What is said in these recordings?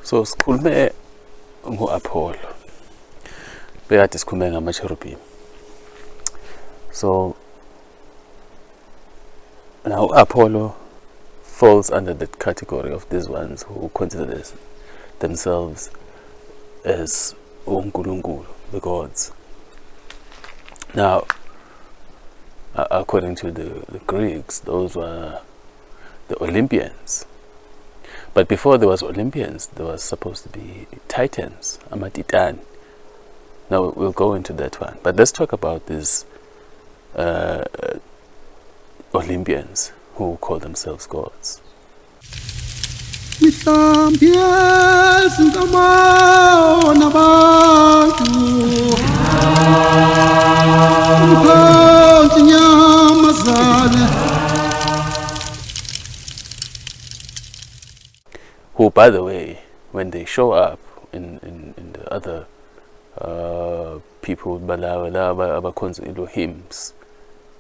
So sikhulume ngo-Apollo. Bekade sikhulume ngama-cherubim. So now Apollo falls under that category of these ones who consider themselves as uNkulunkulu, the gods. Now, according to the Greeks, those were the Olympians. But before there was Olympians, there was supposed to be Titans, Amatitan. Now we'll go into that one. But let's talk about these Olympians who call themselves gods. Who, by the way, when they show up in the other people, Elohims,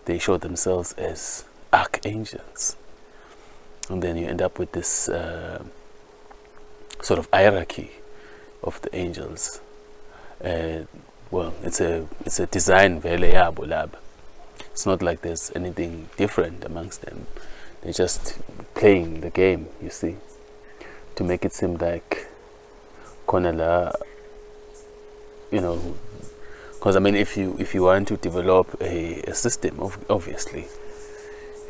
they show themselves as archangels. And then you end up with this sort of hierarchy of the angels. Well, it's a design vele yabo lab. It's not like there's anything different amongst them. They're just playing the game, you see, to make it seem like konala, you know, because I mean, if you want to develop a system, obviously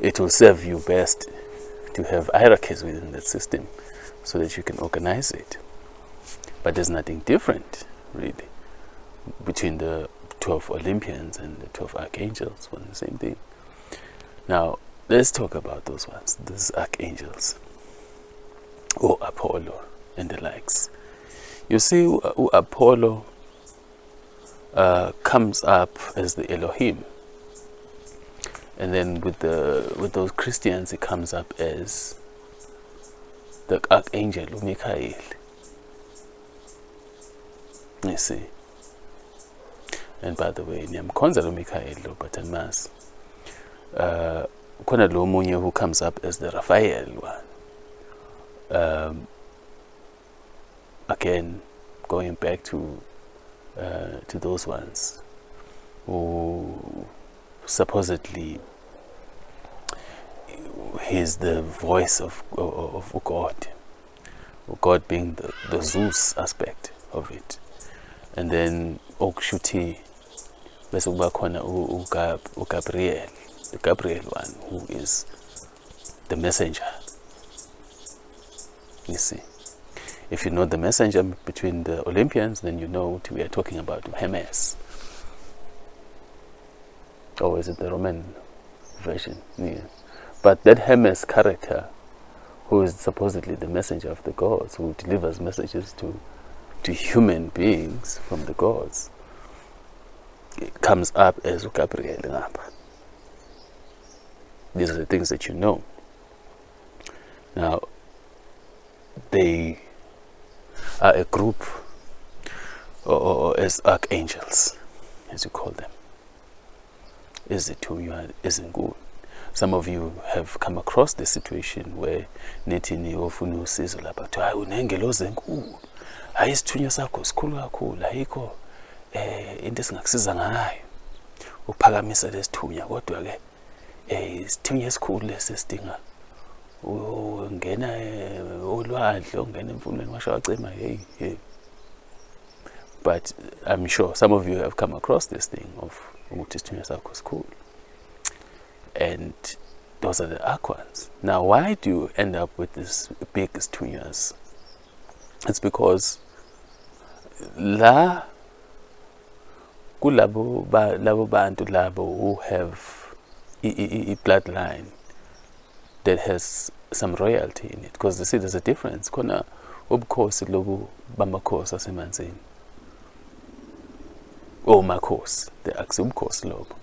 it will serve you best to have hierarchies within that system so that you can organize it. But there's nothing different really between the 12 Olympians and the 12 archangels. One the same thing. Now let's talk about those ones, these archangels, or Apollo and the likes. You see, Apollo comes up as the Elohim, and then with those Christians, it comes up as the archangel Michael. You see. And by the way, niyamkhonza Michael, but anmas khona lo munye who comes up as the Raphael one. Again, going back to those ones who supposedly he's the voice of God, God being the Zeus aspect of it. And then Okshuti, bese kuba khona uGabriel, the Gabriel one, who is the messenger. You see, if you know the messenger between the Olympians, then you know we are talking about Hermes. Or is it the Roman version? Yeah. But that Hermes character, who is supposedly the messenger of the gods, who delivers messages to human beings from the gods, it comes up as Gabriel. These are the things that you know. Now, they are a group, or as archangels, as you call them. Is it who you are? Isn't good. Some of you have come across the situation where nethini ofuna usizo lapha to hayi unengeloze enkulu, hayi isithunywa sakho sikhulu kakhulu, ayikho into esingakusiza ngayo ukuphakamisa lesithunywa, kodwa ke isithunywa esikhulu lesidinga ungena olwadle, ungena emfuleni washawacema. Hey. But I'm sure some of you have come across this thing of ukuthi isithunywa sakho sikhulu. And those are the arch ones. Now, why do you end up with this big stunyas? It's because kulabo bantu labo who have a bloodline that has some royalty in it. Because you see, there's a difference. Kona ubukhosi lobu bamakhosi asemanzini. Oh, makhosi, the ubukhosi lobu.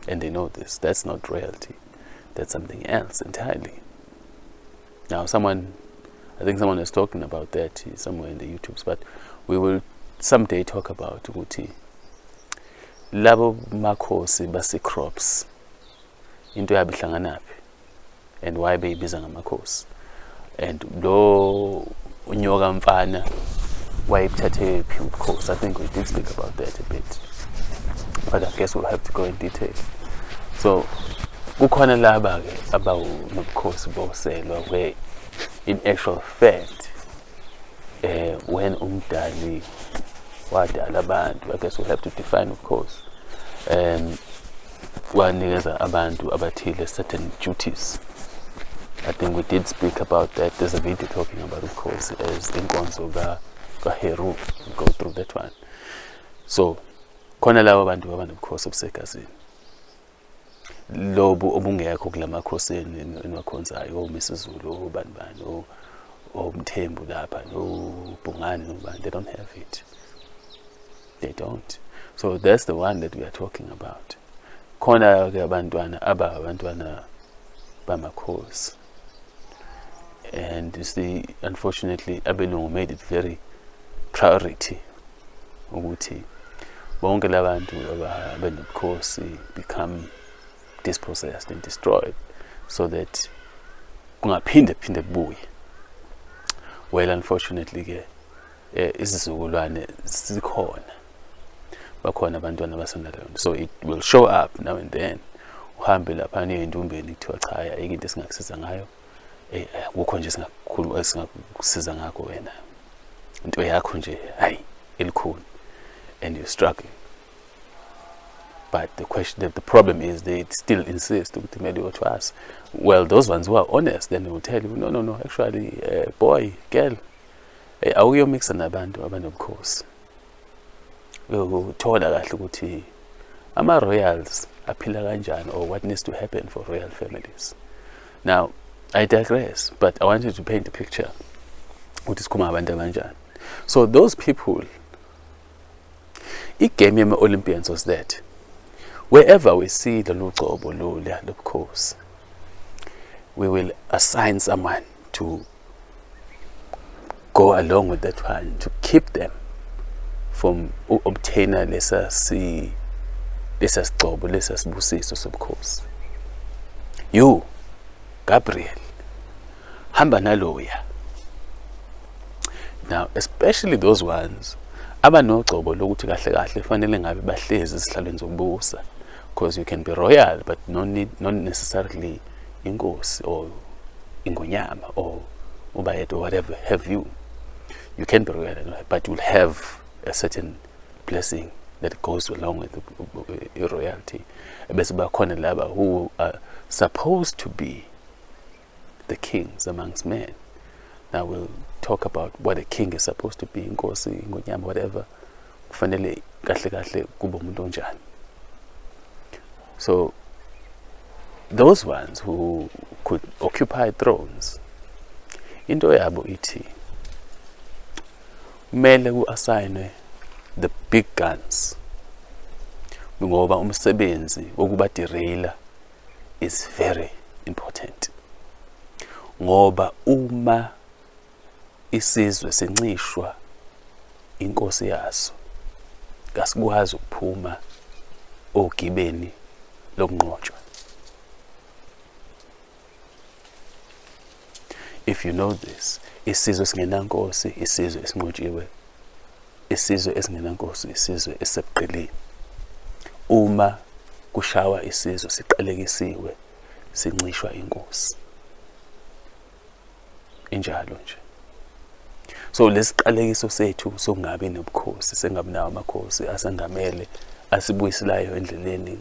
And they know this. That's not royalty. That's something else entirely. Now, I think someone is talking about that somewhere in the YouTubes, but we will someday talk about ukuthi labo makhosi basi crops into yabo ihlanganaphi and why beyibiza ngamakhosi. And lo nokamfana wayebuthathe phi ubukhosi. I think we did speak about that a bit, but I guess we'll have to go in detail. So kukhona laba ke abawunobukhosi boselwa, where in actual fact when umdali wadala abantu, I guess we'll have to define, of course, wanikeza abantu abathile certain duties. I think we did speak about that. There's a video talking about, of course, as inkonzo kaHeru. We'll go through that one. So khona labo bantu abanobukhosi obusegazini, lobu obungekho kulamakhosini enwakhonzayo, oMisuzulu, obani, oMthembu lapha, noBhungane, nobani. They don't have it. They don't. So that's the one that we are talking about. Khona ke abantwana bamakhosi. And you see, unfortunately, Abelungu made it very priority ukuthi bonke labantu abanobukhosi become dispossessed and destroyed, so that kungaphinde kubuye. Well, unfortunately ke isizukulwane sikhona, bakhona abantwana basonalona, so it will show up now and then. Uhambe lapha endumbeni kuthiwa cha, ayike into esingakusiza ngayo, kukho nje singakukhulu esingakusiza ngakho wena, into yakho nje hayi elikhulu, and you're struggling. But the problem is they still insist to us. Well, those ones who are honest, then they will tell you, no, actually, boy, girl, awuyomixa nabantu abanobukhosi. Uthola kahle ukuthi ama-royals aphila kanjani, or what needs to happen for royal families. Now, I digress, but I wanted to paint a picture. So those people, igame yama-Olympians was that wherever we see the lutho of course, we will assign someone to go along with that one, to keep them from obtaining lesser busiso, of course. You, Gabriel, hamba naloya. Now, especially those ones abanogcobo lokuthi kahle kahle fanele ngabe bahlezi esihlalweni zokubusa, because you can be royal but not necessarily inkosi or ingonyama or ubayet or whatever have you. You can be royal, but you'll have a certain blessing that goes along with your royalty. Bese bakhona laba who are supposed to be the kings amongst men. Now we'll talk about what a king is supposed to be, inkosi, ingonyama, whatever. Kufanele kahle kahle kuba umuntu onjani. So those ones who could occupy thrones, into yabo ithi kumele ku-assignwe the big guns, ngoba umsebenzi wokuba deraila is very important. Ngoba uma isizwe sincishwa inkosi yaso, kasikwazi ukuphuma ogibeni lokunqotshwa. If you know this, isizwe esingenankosi, isizwe esinqotshiwe, isizwe esingenankosi, isizwe esisebuqilini. Uma kushawa isizwe siqalekisiwe, sincishwa inkosi. Injalo nje. So lesiqalekiso sethu sokungabi nobukhosi, sengabi nawo amakhosi asengamele asibuyiselayo endleleni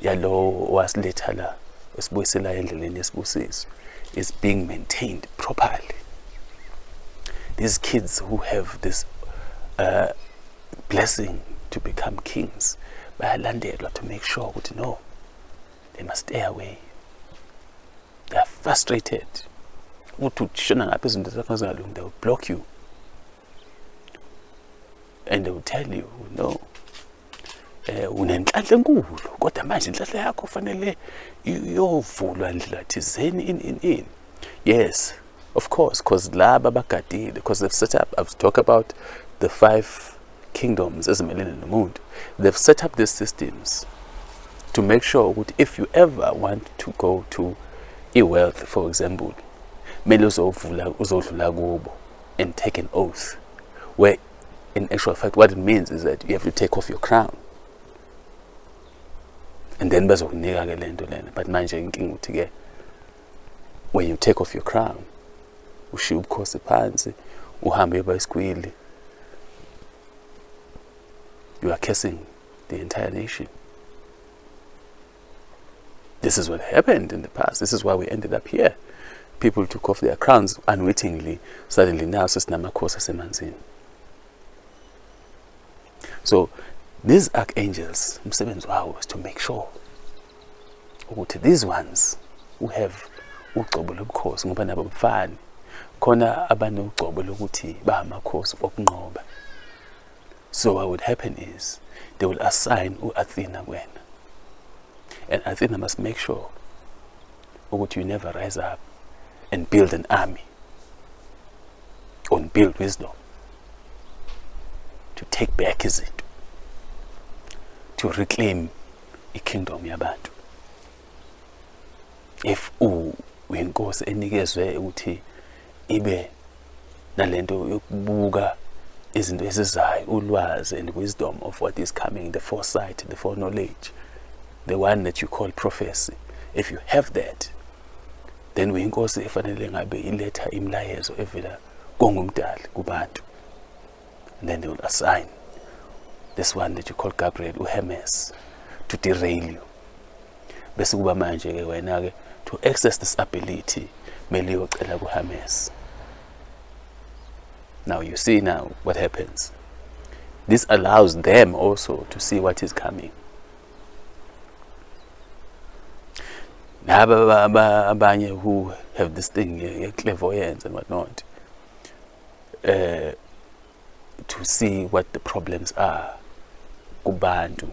yalowo wasiletha la, esibuyiselayo endleleni yesibusiso, is being maintained properly. These kids who have this blessing to become kings, bayalandelwa to make sure that no, they must stay away. They are frustrated. They will block you. And they will tell you, no, unenhlanhla enkulu, kodwa manje inhlanhla yakho fanele iyovulwa ndlela thizeni in. Yes, of course, because laba bagadile, because they've set up, I've talked about the 5 kingdoms as in the moon. They've set up these systems to make sure that if you ever want to go to wealth, for example, mele uzodlula kubo. and take an oath, where in actual fact what it means is that you have to take off your crown. And then bazokunika ke lento lena. But manje inkinga uthi ke, when you take off your crown, ushiya ubukhosi phansi, uhambe uba iskwili, you are cursing the entire nation. This is what happened in the past. This is why we ended up here. People took off their crowns unwittingly. Suddenly now sesinamakhosi asemanzini. So these archangels, umsebenzi wawo was to make sure ukuthi these ones who have ugcobo lobukhosi, ngoba nabo bafani, khona abanogcobo lokuthi bahamakhosi okunqoba. So what would happen is they will assign Athena when, and Athena must make sure ukuthi you never rise up and build an army or build wisdom to take back izinto, to reclaim a kingdom yabantu. If uyinkosi enikezwe ukuthi ibe nalento yokubuka izinto ezizayo, ulwazi and wisdom of what is coming, the foresight, the foreknowledge, the one that you call prophecy, if you have that, then uyinkosi efanele ngabe iletha imlayezo evela kongumdali kubantu. And then they will assign this one that you call Gabriel, Hermes, to derail you. Bese kuba manje ke wena ke to access this ability mele uyocela kuHermes. Now you see now what happens. This allows them also to see what is coming. Abanye who have this thing, clairvoyance and whatnot, to see what the problems are kubantu,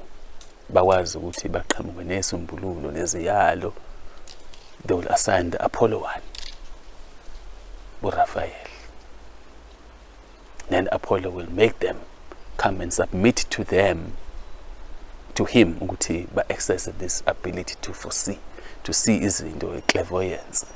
bakwazi ukuthi baqhamuke nesombululo neziyalo. They will assign the Apollo one, Raphael. Then Apollo will make them come and submit to them, to him, ukuthi ba access this ability to foresee, to see izinto, clairvoyance,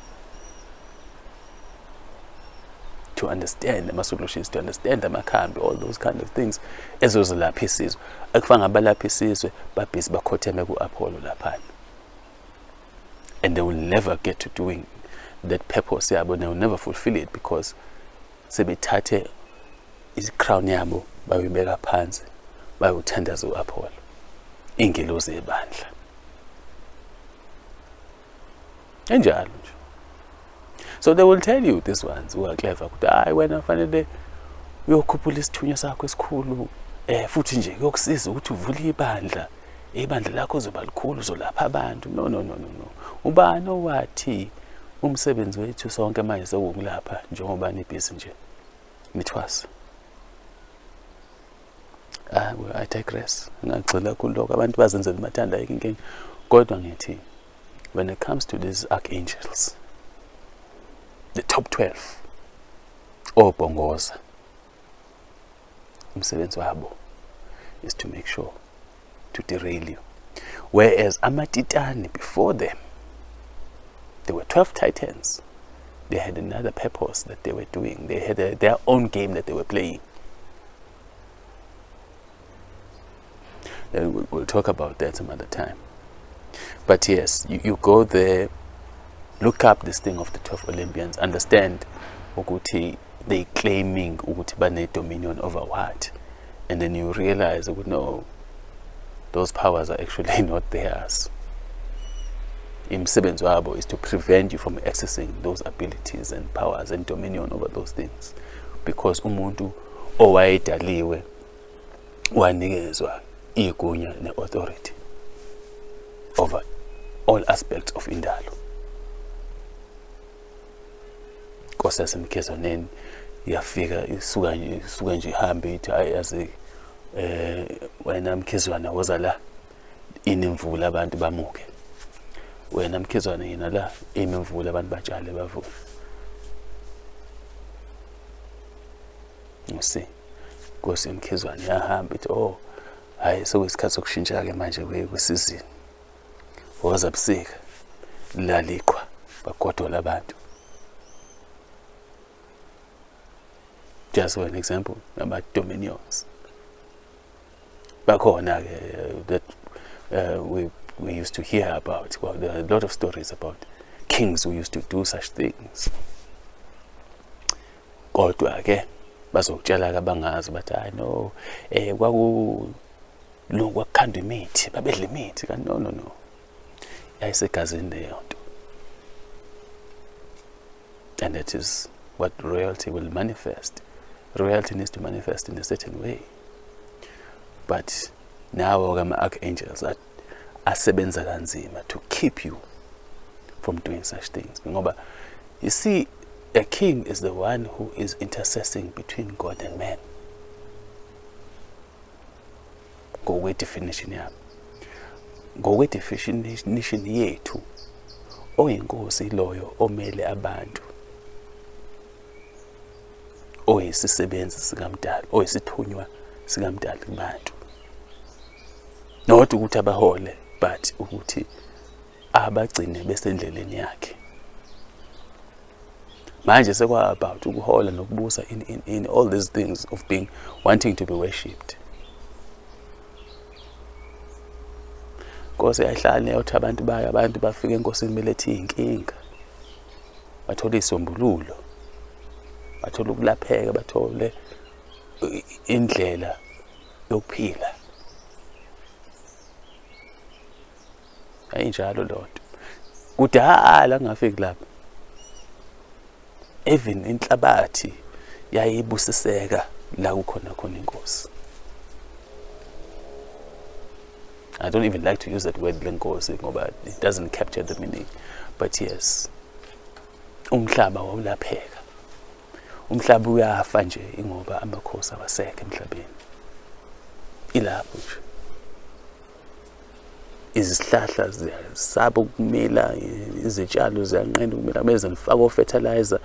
to understand the solutions, to understand the makhambi, all those kind of things. Ezozilapha isizwe, akufanga abalapha isizwe babhizi bakhotheme ku-Apollo laphana. And they will never get to doing that purpose yabo. They will never fulfill it because sebethathe crown yabo bayibeka phansi, bayothandaza u-Apollo, ingelosi ebandla. Enjalo nje. So they will tell you, these ones who are clever, ukuthi hayi wena fanele uyokhuphula isithunywa sakho esikhulu, futhi nje yokusiza ukuthi uvule ibandla lakho uzoba likhulu, uzolapha abantu. No. Ubani owathi umsebenzi wethu sonke manje sewukulapha njengoba nibhizi nje? Mithwasa. I digress. Ngagxila kuloko abantu bazenzela mathanda inkinga. Kodwa ngithi, when it comes to these archangels, the top 12, obongoza, umsebenzi wabo is to make sure to derail you. Whereas amatitani before them, there were 12 titans. They had another purpose that they were doing. They had their own game that they were playing. Then we'll talk about that some other time. But yes, you go there, look up this thing of the 12 Olympians, understand ukuthi they claiming ukuthi bane dominion over what, and then you realize that no, those powers are actually not theirs. Imsebenzi wabo is to prevent you from accessing those abilities and powers and dominion over those things, because umuntu owayedaliwe wanikezwa igunya ne-authority over all aspects of indalo. Nkosi yasemkhezwaneni yafika isuka nje ihambe ithi ayazi wena mkhezwana woza la inemvula abantu bamuke, wena mkhezwana yena la imvula abantu batshale bavuna. You see, Nkosi yemkhezwana yahamba ithi hayi sekuyisikhathi sokushintsha ke manje kwesizini. Woza busika laliqhwa bagodola abantu. just for an example, about dominions. Bakhona that we used to hear about. Well, there are a lot of stories about kings who used to do such things. Kodwa ke bazokutshela abangazi bathi I know kwakukhandwa imithi babedla imithi kanti no yayisegazini leyo nto. And that is what royalty will manifest. Royalty needs to manifest in a certain way. But now archangels asebenza kanzima to keep you from doing such things. You see, a king is the one who is intercessing between God and man. Ngokwe definition yabo. Ngokwe definition yethu, oyinkosi loyo omele abantu. Oyisisebenzi sikaMdali, oyisithunywa sikaMdali kubantu. Not ukuthi abahole, but ukuthi abagcine besendleleni yakhe. Manje sekwa about ukuhola nokubusa in all these things of being wanting to be worshipped. Nkosi yahlala uthi abantu bafika enkosini belethe inkinga. Bathola isombululo. Bathola ukulapheka, bathole indlela yokuphila. Ayinjalo lonto. Kudala ngafiki lapha. Even inhlabathi yayibusiseka la kukhona inkosi. I don't even like to use that word lenkosi ngoba it doesn't capture the meaning. But yes, umhlaba wawulapheka. Umhlaba uyafa nje ngoba amakhosi awasekho emhlabeni. Ilapho nje. Izihlahla ziyasaba ukumila, izitshalo ziyanqena ukumila, beze ngifaka fertilizer,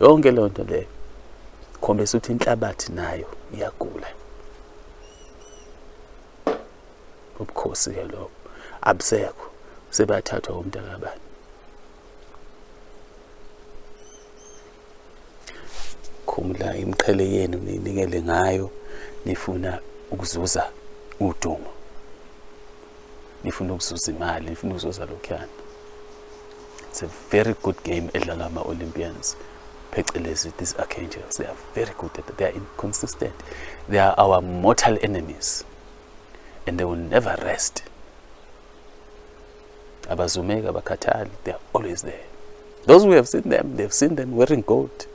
yonke le nto le. Khombisa ukuthi inhlabathi nayo iyagula. Ubukhosi ke lo abusekho sebathathwa umntakabani. Khumula imqhele yenu ninikele ngayo nifuna ukuzuza udumo. Nifuna ukuzuza imali, nifuna ukuzuza lokhuyana. It's a very good game edlala ama-Olympians. Phecelezi these archangels, they are very good at it. They are inconsistent. They are our mortal enemies. And they will never rest. Abazumeka, abakhathali, they are always there. Those who have seen them, they've seen them wearing gold.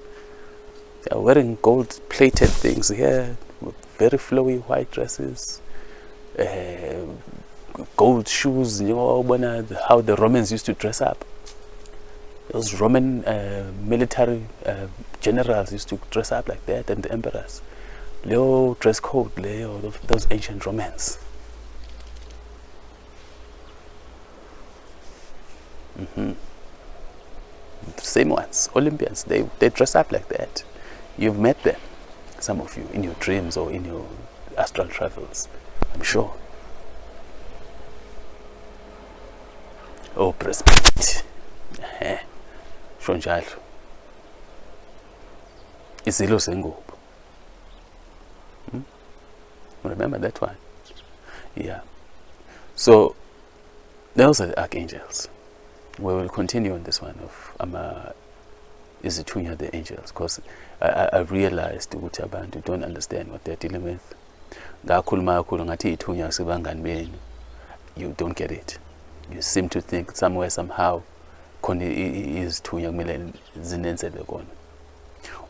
They are wearing gold-plated things here, with very flowy white dresses, gold shoes. You know how the Romans used to dress up. Those Roman military generals used to dress up like that, and the emperors. Leo dress code, Leo, those ancient Romans. Same ones, Olympians, they dress up like that. You've met them, some of you, in your dreams or in your astral travels, I'm sure. Oh, prosperity. Shonjalo. Izilo sengubo. Remember that one? Yeah. So, those are the archangels. We will continue on this one of Izithunya the angels, because I realized ukuthi abantu don't understand what they're dealing with. You don't get it. You seem to think somewhere, somehow, khona izithunya kumele zinenzele kona.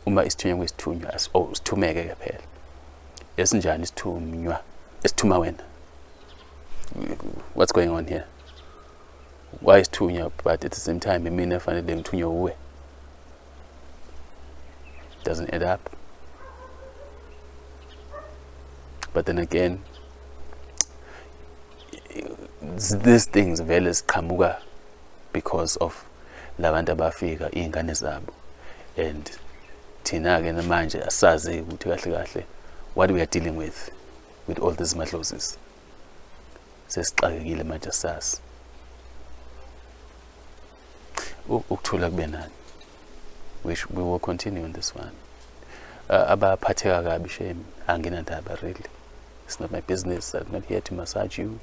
Uma isithunya kwisithunywa sithumeke ke phela. Esinjani isithunywa? Esithuma wena. What's going on here? Why is isithunya, but at the same time mina fanele ngithunywe uwe? Doesn't add up. But then again, these things vele ziqhamuka because of labantu abafika izingane zabo, and thina ke manje asazi ukuthi kahle kahle what we are dealing with all these madlozes. Sesixakekile manje asazi ukuthula kube nani. We will continue on this one. abaphatheka kabi shame anginandaba really. It's not my business. I'm not here to massage you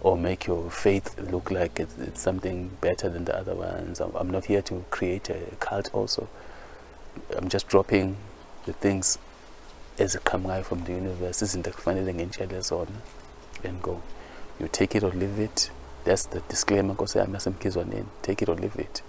or make your faith look like it's something better than the other ones. I'm not here to create a cult also. I'm just dropping the things as it come out from the universe. Isn't it and go. You take it or leave it. That's the disclaimer. Take it or leave it.